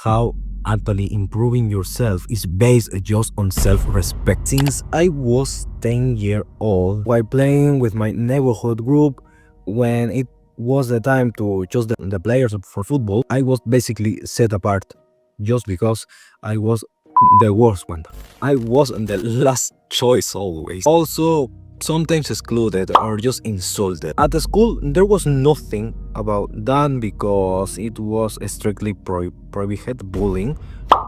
how actually improving yourself is based just on self-respect. Since I was 10 years old, while playing with my neighborhood group, when it was the time to choose the players for football, I was basically set apart just because I was the worst one. I wasn't the last choice always. Also, sometimes excluded or just insulted. At the school, there was nothing about that because it was strictly prohibited bullying.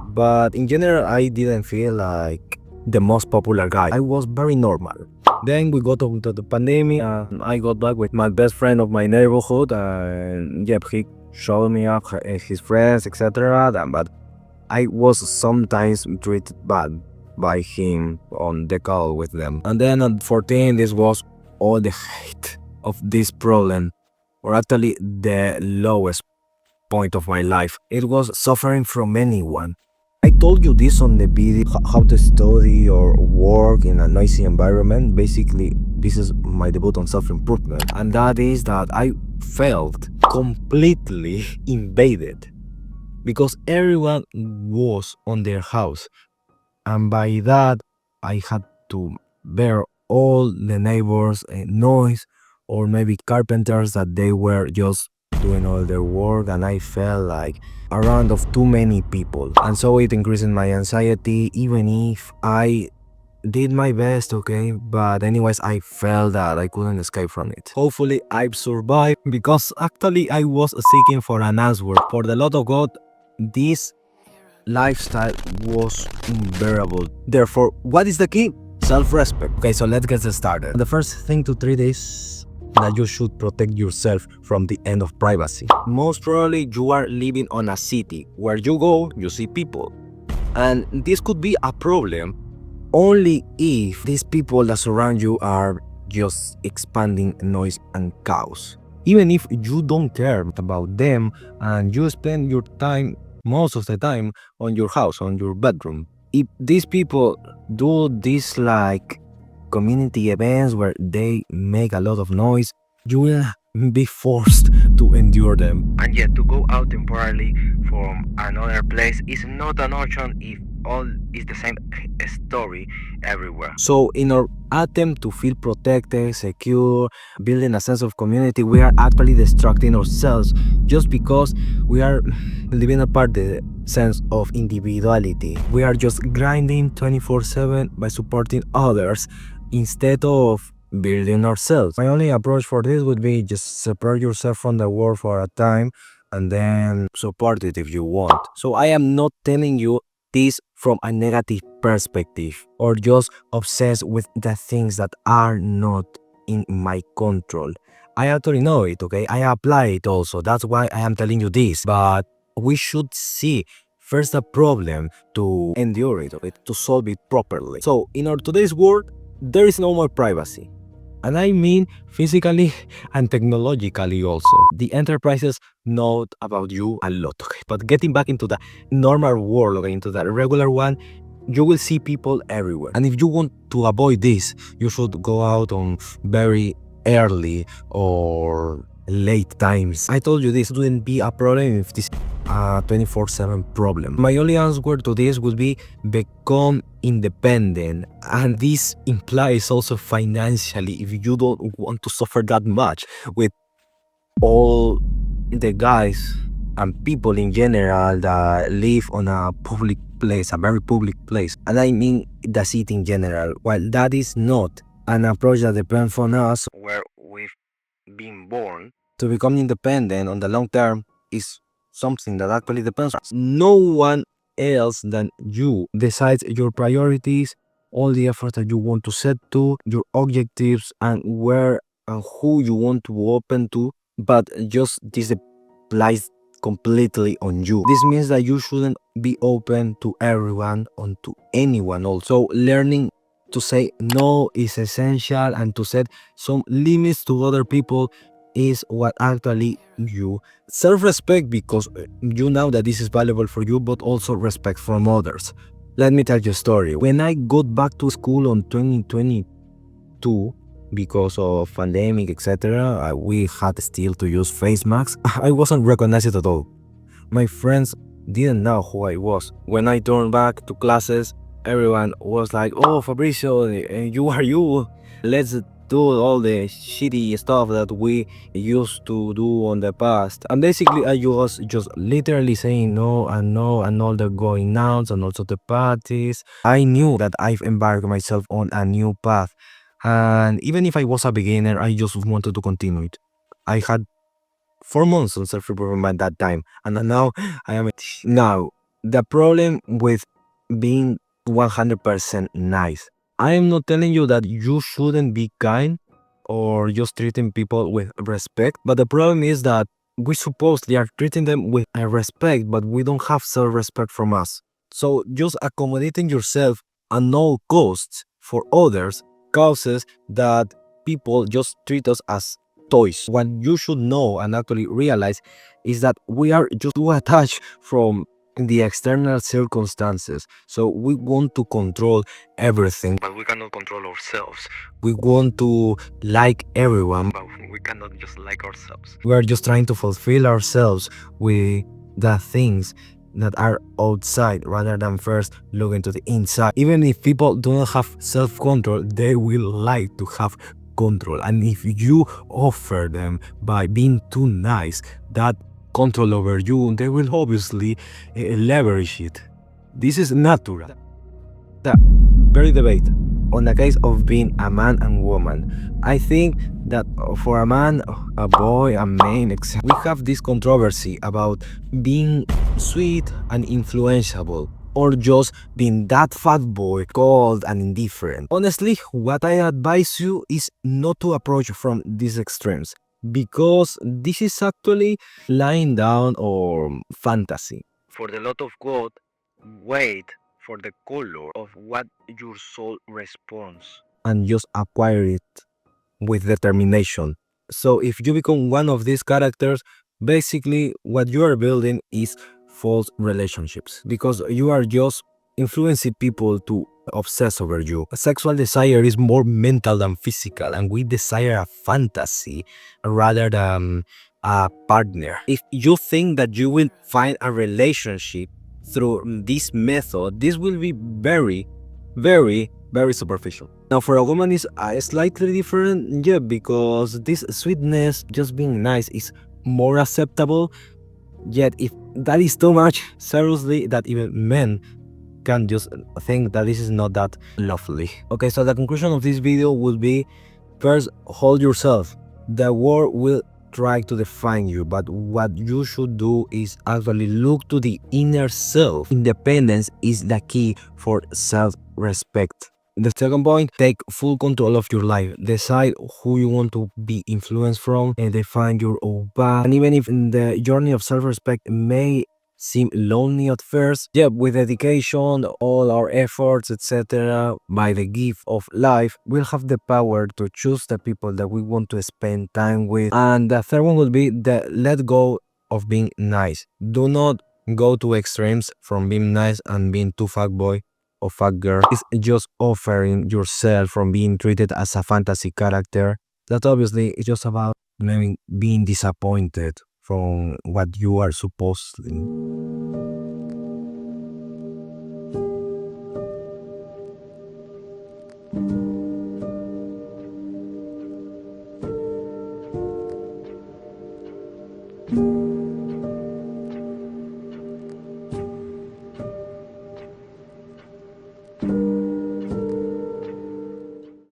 But in general, I didn't feel like the most popular guy. I was very normal. Then we got into the pandemic, and I got back with my best friend of my neighborhood, and yep, he showed me up his friends, etc. But I was sometimes treated bad by him on the call with them. And then at 14, this was all the hate of this problem, or actually the lowest point of my life. It was suffering from anyone. I told you this on the video, how to study or work in a noisy environment. Basically, this is my debut on self-improvement. And that is that I felt completely invaded because everyone was on their house, and by that I had to bear all the neighbors' noise, or maybe carpenters that they were just doing all their work, and I felt like around of too many people, and so it increased my anxiety even if I did my best, okay? But anyways, I felt that I couldn't escape from it. Hopefully I've survived, because actually I was seeking for an answer. For the love of God, this lifestyle was unbearable. Therefore, what is the key? Self-respect. Okay, so let's get started. The first thing to treat is that you should protect yourself from the end of privacy. Most probably you are living on a city. Where you go, you see people. And this could be a problem only if these people that surround you are just expanding noise and chaos. Even if you don't care about them and you spend your time, most of the time, on your house, on your bedroom. If these people do this like community events where they make a lot of noise, you will be forced to endure them. And yet to go out temporarily from another place is not an option if all is the same story everywhere. So in our attempt to feel protected, secure, building a sense of community, we are actually distracting ourselves just because we are living apart the sense of individuality. We are just grinding 24/7 by supporting others instead of building ourselves. My only approach for this would be just separate yourself from the world for a time and then support it if you want. So I am not telling you this from a negative perspective or just obsessed with the things that are not in my control. I actually know it, okay? I apply it also. That's why I am telling you this. But we should see first the problem to endure it, okay? To solve it properly. So in our today's world, there is no more privacy. And I mean physically and technologically also. The enterprises know about you a lot, okay? But getting back into the normal world, okay, into the regular one, you will see people everywhere. And if you want to avoid this, you should go out on very early or late times. I told you this wouldn't be a problem if this a 24/7 problem. My only answer to this would be become independent, and this implies also financially if you don't want to suffer that much with all the guys and people in general that live on a public place, a very public place, and I mean the city in general. While that is not an approach that depends on us, where we've been born, to become independent on the long term is something that actually depends on us. No one else than you decides your priorities, all the effort that you want to set to, your objectives, and where and who you want to open to, but just this applies completely on you. This means that you shouldn't be open to everyone or to anyone. Also, learning to say no is essential, and to set some limits to other people is what actually you self-respect, because you know that this is valuable for you, but also respect from others. Let me tell you a story. When I got back to school on 2022, because of pandemic, etc., we had still to use face masks. I wasn't recognized at all. My friends didn't know who I was. When I turned back to classes, everyone was like, "Oh, Fabricio, you are you. Let's do all the shitty stuff that we used to do on the past." And basically, I was just literally saying no and all the going outs and also the parties. I knew that I've embarked myself on a new path. And even if I was a beginner, I just wanted to continue it. I had 4 months on self-improvement at that time, and now I am. Now, the problem with being 100% nice, I am not telling you that you shouldn't be kind or just treating people with respect, but the problem is that we supposedly are treating them with a respect, but we don't have self-respect from us. So just accommodating yourself at no costs for others causes that people just treat us as toys. What you should know and actually realize is that we are just too attached from the external circumstances. So we want to control everything, but we cannot control ourselves. We want to like everyone, but we cannot just like ourselves. We are just trying to fulfill ourselves with the things that are outside rather than first looking to the inside. Even if people do not have self-control, they will like to have control. And if you offer them by being too nice that control over you, they will obviously leverage it. This is natural. The very debate on the case of being a man and woman. I think that for a man, a boy, a man, we have this controversy about being sweet and influenceable, or just being that fat boy, cold and indifferent. Honestly, what I advise you is not to approach from these extremes, because this is actually lying down or fantasy. For the lot of God, wait for the color of what your soul responds and just acquire it with determination. So if you become one of these characters, basically what you are building is false relationships, because you are just influencing people to obsess over you. Sexual desire is more mental than physical, and we desire a fantasy rather than a partner. If you think that you will find a relationship through this method, this will be very, very superficial. Now, for a woman, is slightly different, yeah, because this sweetness, just being nice, is more acceptable. Yet, if that is too much, seriously, that even men can just think that this is not that lovely. Okay, so the conclusion of this video will be: first, hold yourself. The world will try to define you, but what you should do is actually look to the inner self. Independence is the key for self-respect. The second point, take full control of your life. Decide who you want to be influenced from and define your own path. And even if the journey of self-respect may seem lonely at first, yeah, with dedication, all our efforts, etc., by the gift of life, we'll have the power to choose the people that we want to spend time with. And the third one would be the let go of being nice. Do not go to extremes from being nice and being too fuckboy or fuck girl. It's just offering yourself from being treated as a fantasy character. That obviously is just about maybe being disappointed from what you are supposed to.